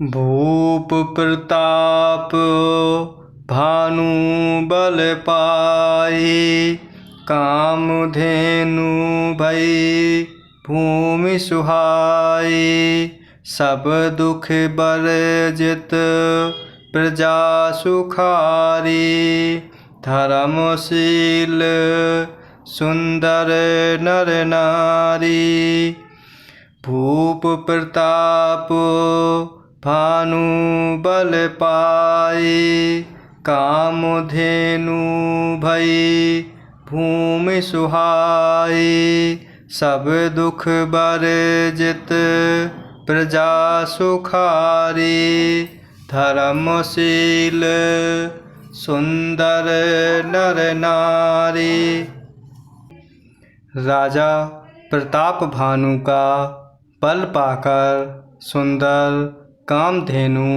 भूप प्रताप भानु बल पाई, कामधेनु भई भूमि सुहाई। सब दुख बरजित प्रजा सुखारी, धर्मशील सुंदर नर नारी। भूप प्रताप भानु बल पाई, कामधेनु भई भूमि सुहाई। सब दुख बरजित प्रजा सुखारी, धर्मशील सुंदर नर नारी। राजा प्रताप भानु का बल पाकर सुंदर कामधेनु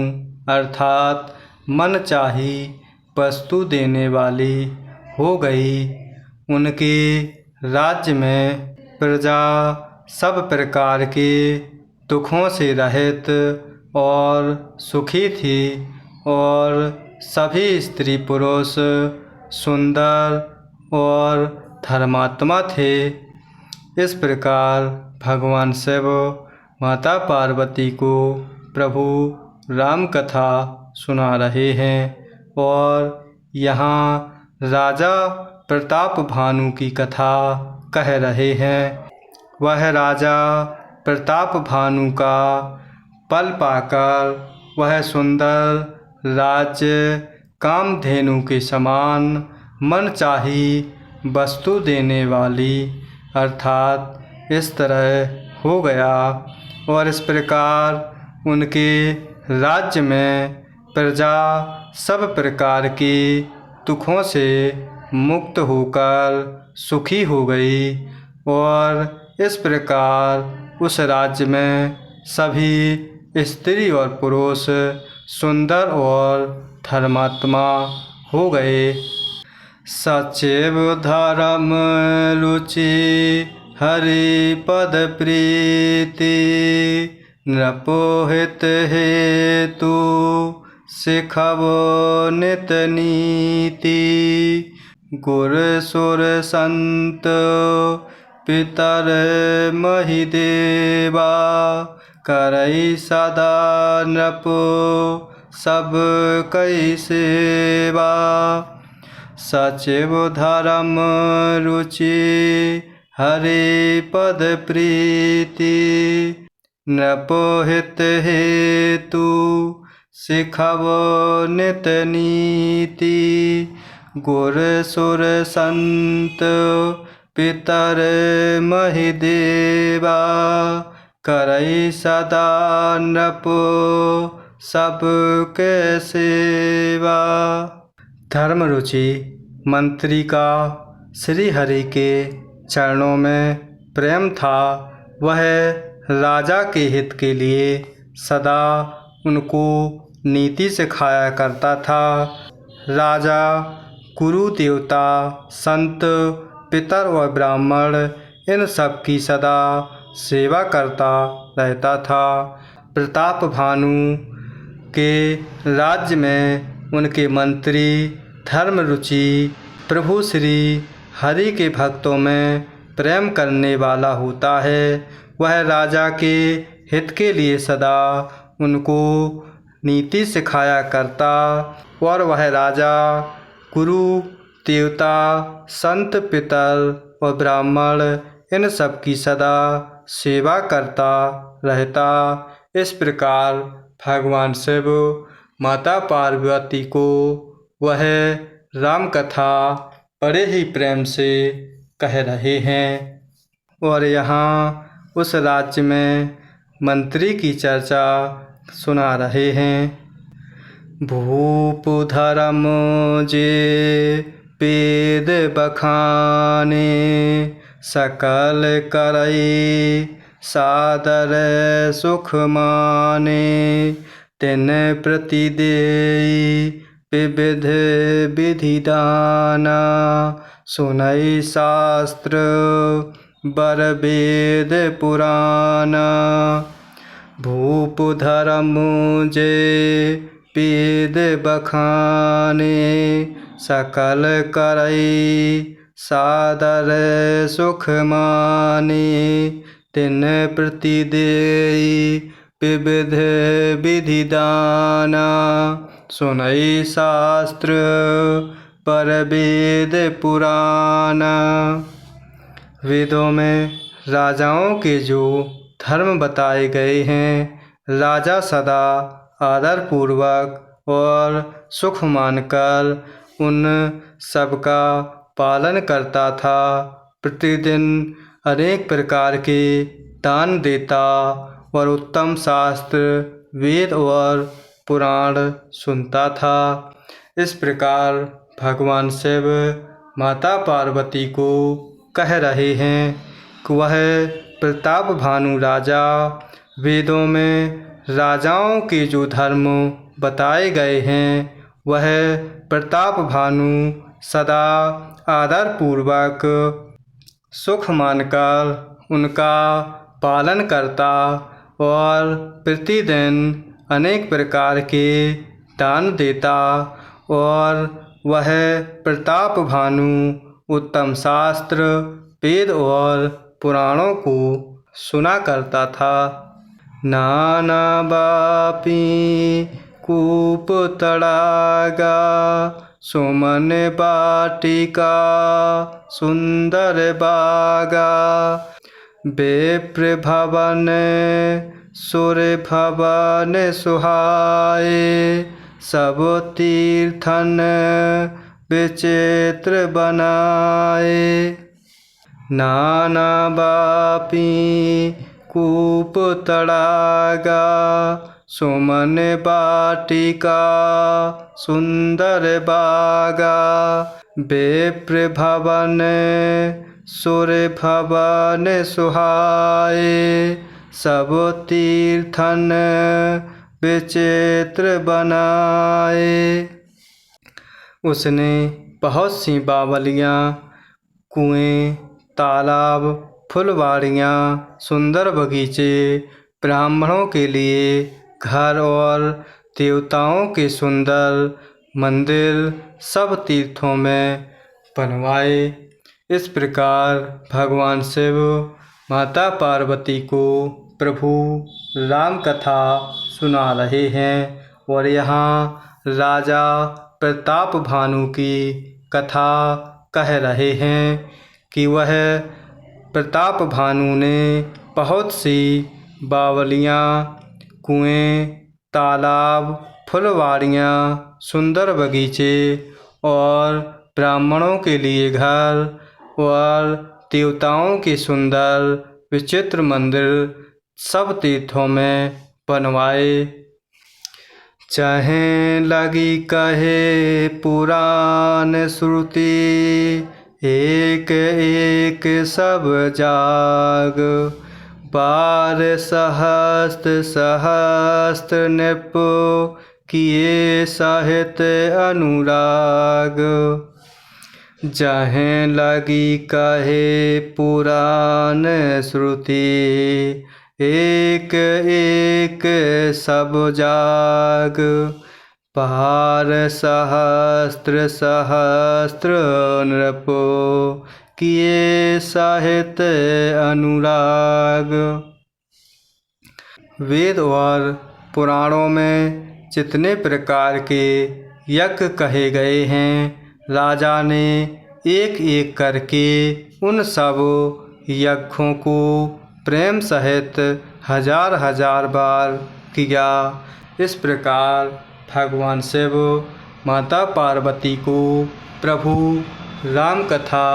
अर्थात मनचाही वस्तु देने वाली हो गई। उनके राज्य में प्रजा सब प्रकार के दुखों से रहित और सुखी थी और सभी स्त्री पुरुष सुंदर और धर्मात्मा थे। इस प्रकार भगवान शिव माता पार्वती को प्रभु राम कथा सुना रहे हैं और यहाँ राजा प्रताप भानु की कथा कह रहे हैं। वह राजा प्रताप भानु का बल पाकर वह सुंदर राज्य कामधेनु के समान मनचाही वस्तु देने वाली अर्थात इस तरह हो गया और इस प्रकार उनके राज्य में प्रजा सब प्रकार के दुखों से मुक्त होकर सुखी हो गई और इस प्रकार उस राज्य में सभी स्त्री और पुरुष सुंदर और धर्मात्मा हो गए। सचिव धर्म रुचि हरि पद प्रीति, नृपोहित हेतु सिखबो नित नीति। गुर सुर संत पितर महि देवा, करई सदा नृप सब कई सेवा। सचिव धर्म रुचि हरि पद प्रीति, नृपोहित हेतु सिखबो नित नीति। गुर सुर संत पितर महि देवा, करई सदा नृप सब के सेवा। धर्म रुचि मंत्री का श्री हरि के चरणों में प्रेम था। वह राजा के हित के लिए सदा उनको नीति सिखाया करता था। राजा गुरु देवता संत पितर व ब्राह्मण इन सब की सदा सेवा करता रहता था। प्रताप भानु के राज्य में उनके मंत्री धर्म रुचि प्रभु श्री हरि के भक्तों में प्रेम करने वाला होता है। वह राजा के हित के लिए सदा उनको नीति सिखाया करता और वह राजा गुरु देवता संत पितर और ब्राह्मण इन सब की सदा सेवा करता रहता। इस प्रकार भगवान शिव माता पार्वती को वह राम कथा बड़े ही प्रेम से कह रहे हैं और यहाँ उस राज्य में मंत्री की चर्चा सुना रहे हैं। भूप धर्म जे वेद बखाने, सकल करई सादर सुख माने। तिन प्रति देई विविध विधि दाना, सुनई शास्त्र बर वेद पुराण। भूप धर्म जे पेद बखाने, सकल करई सादर सुख माने। तिन प्रति देई विविध विधि दाना, सुनई शास्त्र पर वेद पुराना। वेदों में राजाओं के जो धर्म बताए गए हैं, राजा सदा आदर पूर्वक और सुख मानकर उन सबका पालन करता था। प्रतिदिन अनेक प्रकार के दान देता और उत्तम शास्त्र वेद और पुराण सुनता था। इस प्रकार भगवान शिव माता पार्वती को कह रहे हैं कि वह प्रताप भानु राजा वेदों में राजाओं के जो धर्म बताए गए हैं, वह प्रताप भानु सदा आदर पूर्वक सुख मानकर उनका पालन करता और प्रतिदिन अनेक प्रकार के दान देता और वह प्रताप भानु उत्तम शास्त्र वेद और पुराणों को सुना करता था। नाना बापी कूप तड़ागा, सुमन बाटिका सुंदर बागा। विप्र भवन सुर भवन सुहाए, सब तीर्थन विचित्र बनाए। नाना बापी कूप तड़ागा, सुमन बाटिका सुंदर बागा। विप्र भवन सुर भवन सुहाए, सब तीर्थन विचित्र बनाए। उसने बहुत सी बावलियाँ, कुएं, तालाब, फुलवाड़ियाँ, सुंदर बगीचे, ब्राह्मणों के लिए घर और देवताओं के सुंदर मंदिर सब तीर्थों में बनवाए। इस प्रकार भगवान शिव माता पार्वती को प्रभु राम कथा सुना रहे हैं और यहाँ राजा प्रताप भानु की कथा कह रहे हैं कि वह प्रताप भानु ने बहुत सी बावलियाँ, कुएं, तालाब, फुलवाड़ियाँ, सुंदर बगीचे और ब्राह्मणों के लिए घर और देवताओं के सुंदर विचित्र मंदिर सब तीर्थों में बनवाए। चाहे लगी कहे पुराण श्रुति, एक एक सब जाग। 12 सहस्त्र सहस्त्र नृप, किए साहित्य अनुराग। जहें लगी कहे पुराण श्रुति, एक एक सब जाग। 12 सहस्त्र सहस्त्र नृप, किए साहित्य अनुराग। वेद और पुराणों में जितने प्रकार के यज्ञ कहे गए हैं, राजा ने एक एक करके उन सब यज्ञों को प्रेम सहित हजार हजार बार किया। इस प्रकार भगवान शिव माता पार्वती को प्रभु राम कथा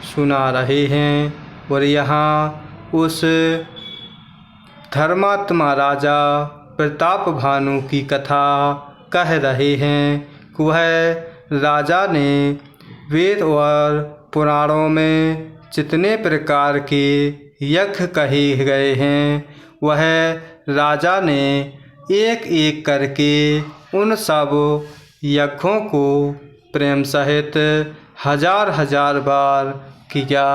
सुना रहे हैं और यहाँ उस धर्मात्मा राजा प्रताप भानु की कथा कह रहे हैं कि वह राजा ने वेद और पुराणों में जितने प्रकार के यज्ञ कहे गए हैं, वह राजा ने एक एक करके उन सब यज्ञों को प्रेम सहित हजार हजार बार किया।